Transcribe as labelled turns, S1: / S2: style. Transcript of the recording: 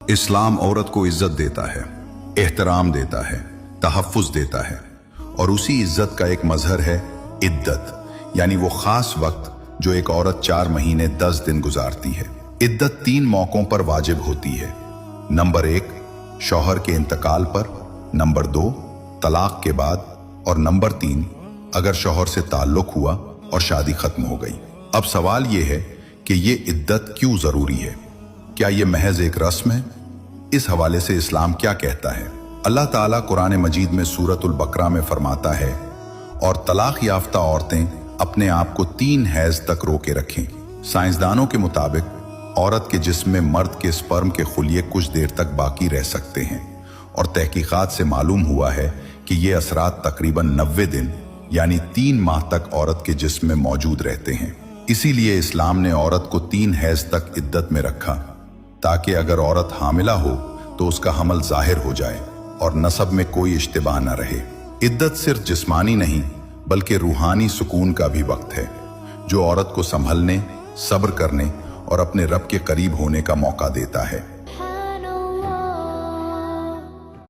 S1: इस्लाम औरत को इज्जत देता है, एहतराम देता है, तहफ़्फ़ुज़ देता है और उसी इज्जत का एक मजहर है इद्दत, यानी वो खास वक्त जो एक औरत 4 महीने 10 दिन गुजारती है। इद्दत 3 मौकों पर वाजिब होती है। नंबर 1 शौहर के इंतकाल पर, नंबर 2 तलाक के बाद और नंबर 3 अगर शौहर से ताल्लुक हुआ और शादी खत्म हो गई। अब सवाल ये है कि ये इद्दत क्यों जरूरी है? क्या ये महज एक रस्म है? इस हवाले से इस्लाम क्या कहता है? अल्लाह ताला कुरान मजीद में सूरतुल बकरा में फरमाता है, और तलाक याफ्ता औरतें अपने आप को 3 हैज तक रोके रखें। साइंसदानों के मुताबिक औरत के जिस्म में मर्द के स्पर्म के खुलिये कुछ देर तक बाकी रह सकते हैं और तहकीकात से मालूम हुआ है कि ये असरात तकरीबन 90 दिन यानी 3 माह तक औरत के जिस्म में मौजूद रहते हैं। इसीलिए इस्लाम ने औरत को 3 हैज तक इद्दत में रखा, ताकि अगर औरत हामिला हो तो उसका हमल जाहिर हो जाए और नसब में कोई इश्तिबाह न रहे। इद्दत सिर्फ जिस्मानी नहीं बल्कि रूहानी सुकून का भी वक्त है, जो औरत को संभलने, सब्र करने और अपने रब के करीब होने का मौका देता है।